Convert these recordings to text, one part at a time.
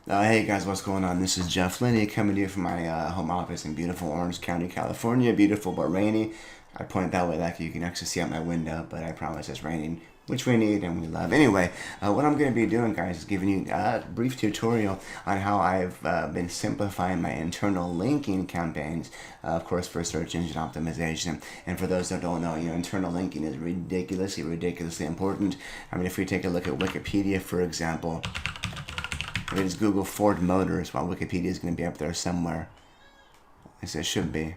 Hey guys, what's going on? This is Jeff Linney coming to you from my home office in beautiful Orange County, California. Beautiful but rainy. I point that way like you can actually see out my window, but I promise it's raining, which we need and we love. Anyway, what I'm going to be doing, guys, is giving you a brief tutorial on how I've been simplifying my internal linking campaigns, of course, for search engine optimization. And for those that don't know, internal linking is ridiculously important. I mean, if we take a look at Wikipedia, for example, if I just Google Ford Motors, while Wikipedia is going to be up there somewhere. At least it should be.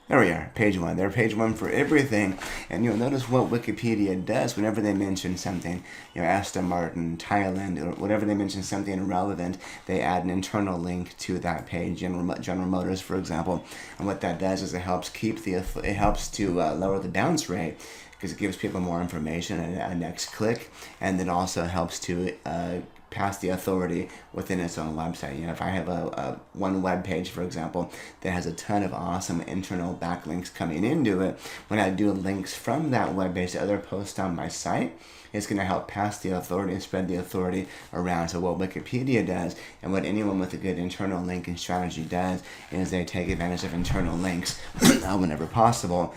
There we are, page one. They're page one for everything. And you'll notice what Wikipedia does whenever they mention something, Aston Martin, Thailand, or whatever they mention something relevant, they add an internal link to that page, General Motors, for example. And what that does is it helps to lower the bounce rate, because it gives people more information and a next click, and it also helps to pass the authority within its own website. If I have a one web page, for example, that has a ton of awesome internal backlinks coming into it, when I do links from that web page to other posts on my site, it's going to help pass the authority and spread the authority around. So what Wikipedia does, and what anyone with a good internal linking strategy does, is they take advantage of internal links whenever possible,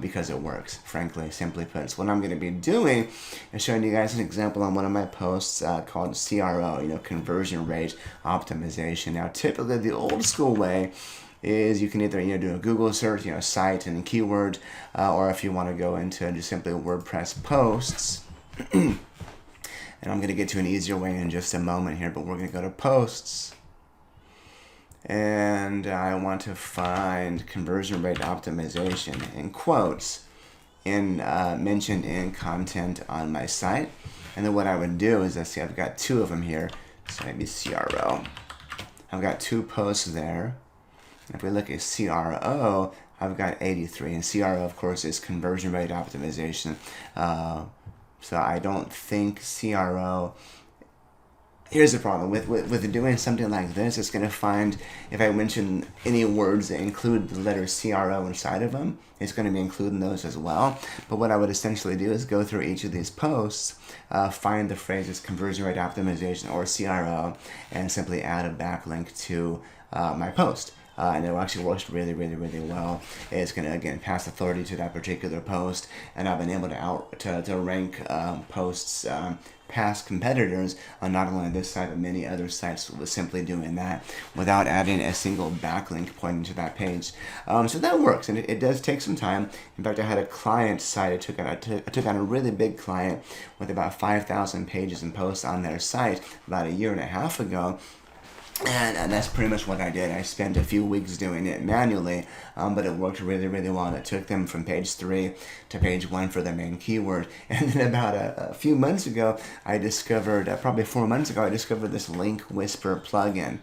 because it works, frankly, simply put. So what I'm going to be doing is showing you guys an example on one of my posts called CRO, conversion rate optimization. Now, typically the old school way is you can either do a Google search, site and keyword, or if you want to go into just simply WordPress posts. And I'm going to get to an easier way in just a moment here, but we're going to go to posts, and I want to find conversion rate optimization in quotes mentioned in content on my site. And then what I would do is, let's see, I've got two of them here, so maybe CRO. I've got two posts there. If we look at CRO, I've got 83, and CRO, of course, is conversion rate optimization. So I don't think CRO. Here's the problem with doing something like this. It's going to find, if I mention any words that include the letter CRO inside of them, it's going to be including those as well. But what I would essentially do is go through each of these posts, find the phrases conversion rate optimization or CRO, and simply add a backlink to my post. And it actually works really well. It's going to, again, pass authority to that particular post, and I've been able to rank posts past competitors on not only this site but many other sites with simply doing that without adding a single backlink pointing to that page. So that works, and it does take some time. In fact, I had a client site. I took on a really big client with about 5,000 pages and posts on their site about a year and a half ago. And that's pretty much what I did. I spent a few weeks doing it manually, but it worked really well. It took them from page 3 to page 1 for their main keyword. And then about a few months ago, I discovered, probably 4 months ago, I discovered this Link Whisper plugin.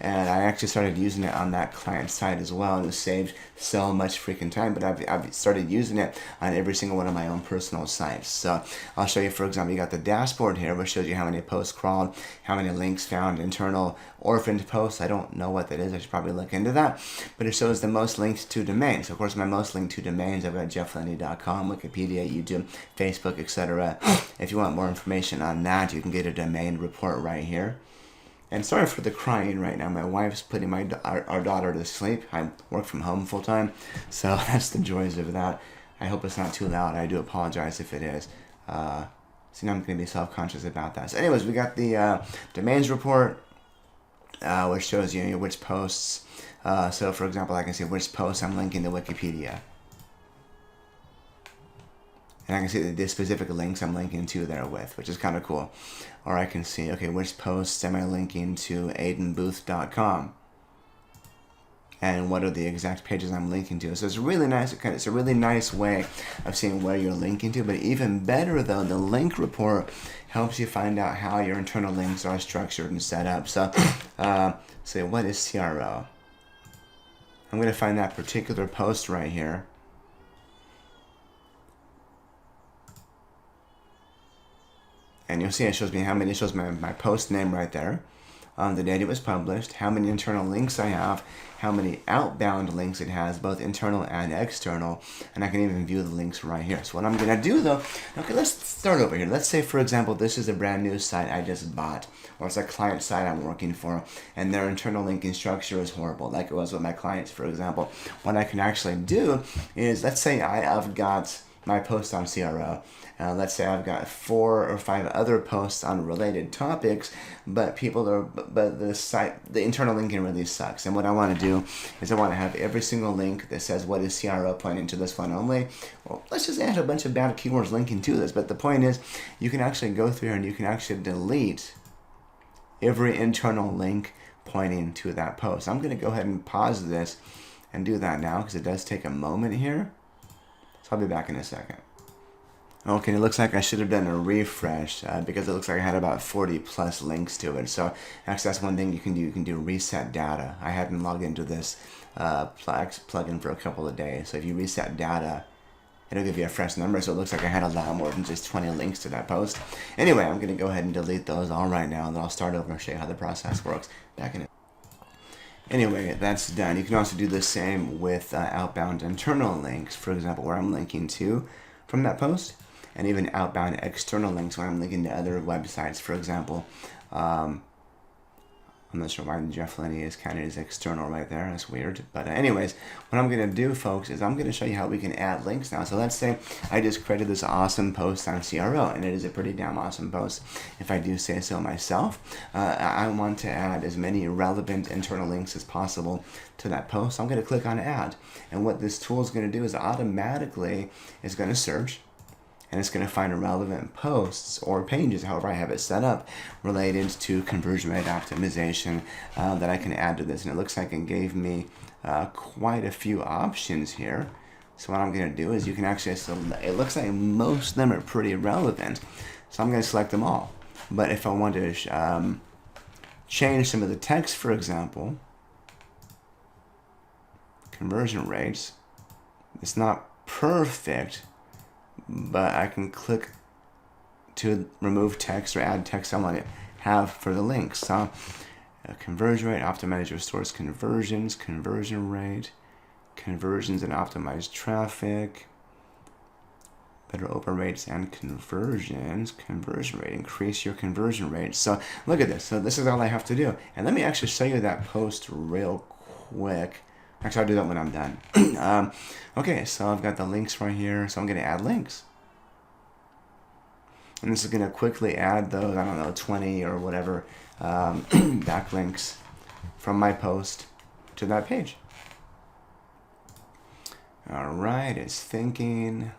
And I actually started using it on that client site as well, and it saved so much freaking time. But I've started using it on every single one of my own personal sites. So I'll show you, for example, you got the dashboard here, which shows you how many posts crawled, how many links found, internal orphaned posts. I don't know what that is. I should probably look into that. But it shows the most linked to domains. So of course, my most linked to domains, I've got jefflenny.com, Wikipedia, YouTube, Facebook, etc. If you want more information on that, you can get a domain report right here. And sorry for the crying right now. My wife's putting our daughter to sleep. I work from home full time, so that's the joys of that. I hope it's not too loud. I do apologize if it is. So now I'm going to be self-conscious about that. So anyways, we got the domains report, which shows you which posts. So for example, I can see which posts I'm linking to Wikipedia. And I can see the specific links I'm linking to there with, which is kind of cool. Or I can see, okay, which posts am I linking to aidenbooth.com? And what are the exact pages I'm linking to? So it's really nice. It's a really nice way of seeing where you're linking to. But even better, though, the link report helps you find out how your internal links are structured and set up. So, say, what is CRO? I'm going to find that particular post right here. And you'll see it shows me how many. It shows my post name right there. the date it was published, how many internal links I have, how many outbound links it has, both internal and external, and I can even view the links right here. So what I'm going to do though, okay, let's start over here. Let's say, for example, this is a brand new site I just bought, or it's a client site I'm working for, and their internal linking structure is horrible, like it was with my clients, for example. What I can actually do is, let's say I've got my post on CRO. Let's say I've got 4 or 5 other posts on related topics, but the internal linking really sucks. And what I want to do is I want to have every single link that says what is CRO pointing to this one only. Well, let's just add a bunch of bad keywords linking to this. But the point is, you can actually go through here and you can actually delete every internal link pointing to that post. I'm going to go ahead and pause this and do that now because it does take a moment here. So I'll be back in a second. Okay, it looks like I should have done a refresh because it looks like I had about 40 plus links to it. So actually that's one thing you can do. You can do reset data. I hadn't logged into this plugin for a couple of days. So if you reset data, it'll give you a fresh number. So it looks like I had a lot more than just 20 links to that post. Anyway, I'm going to go ahead and delete those all right now, and then I'll start over and show you how the process works. Back in it. Anyway, that's done. You can also do the same with outbound internal links, for example, where I'm linking to from that post, and even outbound external links where I'm linking to other websites, for example. I'm not sure why Jeff Lenny is counted as external right there. That's weird. But anyways, what I'm going to do, folks, is I'm going to show you how we can add links now. So let's say I just created this awesome post on CRO, and it is a pretty damn awesome post, if I do say so myself. I want to add as many relevant internal links as possible to that post. So I'm going to click on Add. And what this tool is going to do is automatically is going to search, and it's going to find relevant posts or pages, however I have it set up, related to conversion rate optimization that I can add to this. And it looks like it gave me quite a few options here. So what I'm going to do is you can actually select, it looks like most of them are pretty relevant. So I'm going to select them all. But if I want to change some of the text, for example, conversion rates, it's not perfect, but I can click to remove text or add text I want to have for the links. So conversion rate, optimize your store's conversions, conversion rate, conversions and optimize traffic, better open rates and conversions, conversion rate, increase your conversion rate. So look at this. So this is all I have to do. And let me actually show you that post real quick. Actually, I'll do that when I'm done. Okay, so I've got the links right here. So I'm going to add links. And this is going to quickly add those, I don't know, 20 or whatever backlinks from my post to that page. All right, it's thinking.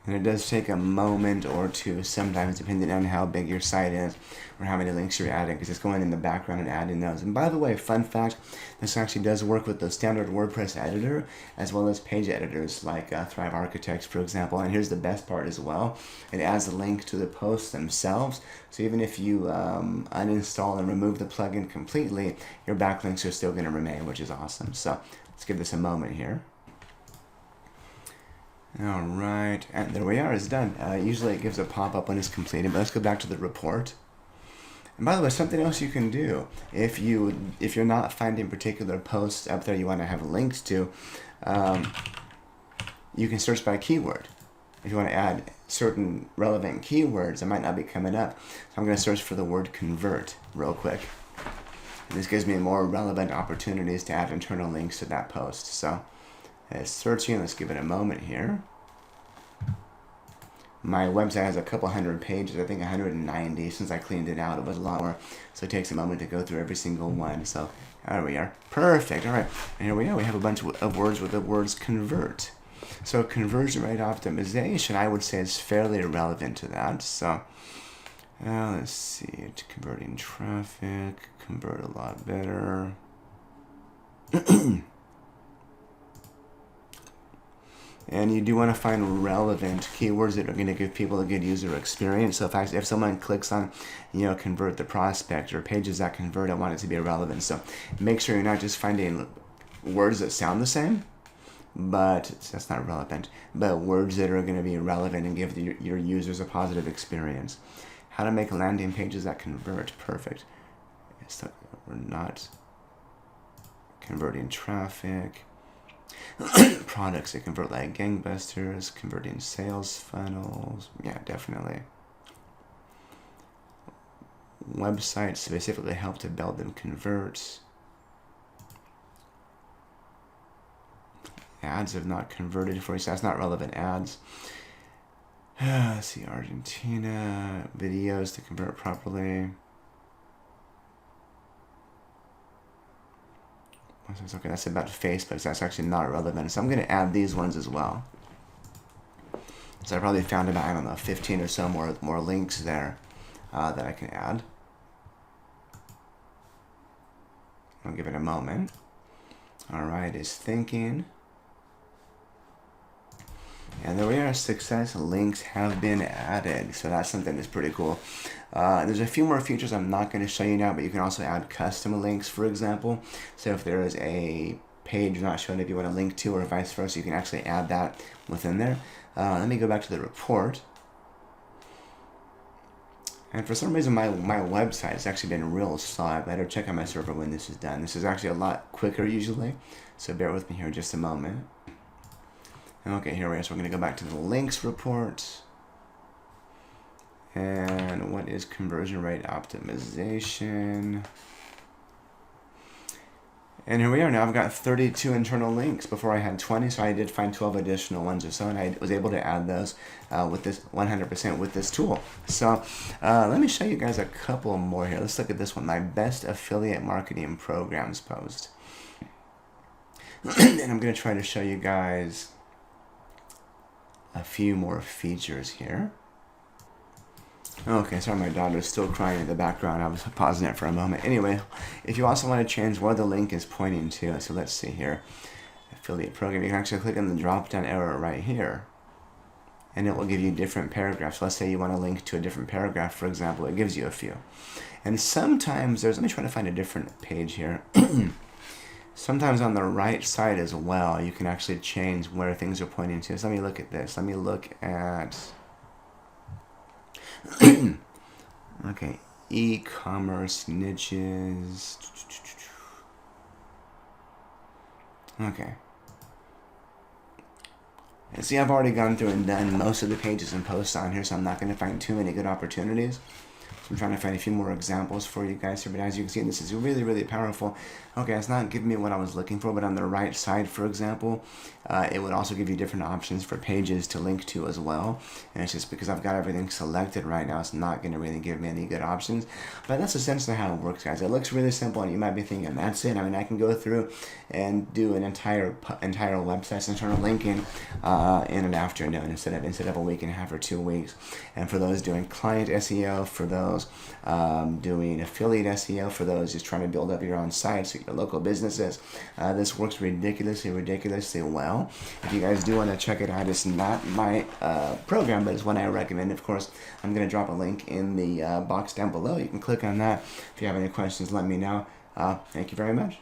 And it does take a moment or two sometimes, depending on how big your site is or how many links you're adding, because it's going in the background and adding those. And by the way, fun fact, this actually does work with the standard WordPress editor as well as page editors like Thrive Architects, for example. And here's the best part as well. It adds a link to the posts themselves. So even if you uninstall and remove the plugin completely, your backlinks are still going to remain, which is awesome. So let's give this a moment here. All right, and there we are, it's done. Usually it gives a pop-up when it's completed, but let's go back to the report. And by the way, something else you can do, if you're not finding particular posts up there you want to have links to, you can search by keyword. If you want to add certain relevant keywords that might not be coming up. So I'm going to search for the word convert real quick. And this gives me more relevant opportunities to add internal links to that post. So it's searching. Let's give it a moment here. My website has a couple hundred pages, I think 190. Since I cleaned it out, it was a lot more. So it takes a moment to go through every single one. So there we are. Perfect. All right. And here we are. We have a bunch of words with the words convert. So conversion rate optimization, I would say, is fairly relevant to that. So let's see. Converting traffic. Convert a lot better. And you do want to find relevant keywords that are going to give people a good user experience. So if someone clicks on, convert the prospect or pages that convert, I want it to be relevant. So make sure you're not just finding words that sound the same, but that's not relevant, but words that are going to be relevant and give your users a positive experience. How to make landing pages that convert. Perfect. So we're not converting traffic. Products that convert like gangbusters. Converting sales funnels. Yeah, definitely. Websites specifically help to build them convert. Ads have not converted for you, so that's not relevant ads. Let's see, Argentina. Videos to convert properly. Okay, that's about Facebook, so that's actually not relevant. So I'm going to add these ones as well. So I probably found about, I don't know, 15 or so more links there that I can add. I'll give it a moment. All right, it's thinking. And there we are, success links have been added. So that's something that's pretty cool. There's a few more features I'm not going to show you now, but you can also add custom links, for example. So if there is a page not shown if you want to link to or vice versa, you can actually add that within there. Let me go back to the report. And for some reason, my website has actually been real slow. I better check on my server when this is done. This is actually a lot quicker usually. So bear with me here just a moment. Okay, here we are. So we're going to go back to the links report. And what is conversion rate optimization? And here we are now. I've got 32 internal links. Before I had 20, so I did find 12 additional ones or so, and I was able to add those with this 100% with this tool. So let me show you guys a couple more here. Let's look at this one, my best affiliate marketing programs post. And I'm going to try to show you guys a few more features here. Okay, sorry, my daughter's still crying in the background. I was pausing it for a moment. Anyway, if you also want to change where the link is pointing to, so let's see here. Affiliate program, you can actually click on the drop-down arrow right here, and it will give you different paragraphs. Let's say you want to link to a different paragraph, for example. It gives you a few. And sometimes let me try to find a different page here. Sometimes on the right side as well, you can actually change where things are pointing to. So let me look at this. Let me look at, okay, e-commerce niches. Okay. And see, I've already gone through and done most of the pages and posts on here, so I'm not going to find too many good opportunities. So I'm trying to find a few more examples for you guys here, but as you can see, this is really, really powerful. Okay, it's not giving me what I was looking for, but on the right side, for example, it would also give you different options for pages to link to as well. And it's just because I've got everything selected right now, it's not going to really give me any good options. But that's essentially how it works, guys. It looks really simple, and you might be thinking, that's it. I mean, I can go through and do an entire website's internal linking in an afternoon instead of a week and a half or 2 weeks. And for those doing client SEO, for those doing affiliate SEO, for those just trying to build up your own sites, your local businesses, this works ridiculously well. If you guys do want to check it out, it's not my program, but it's one I recommend. Of course, I'm going to drop a link in the box down below. You can click on that. If you have any questions, let me know. Thank you very much.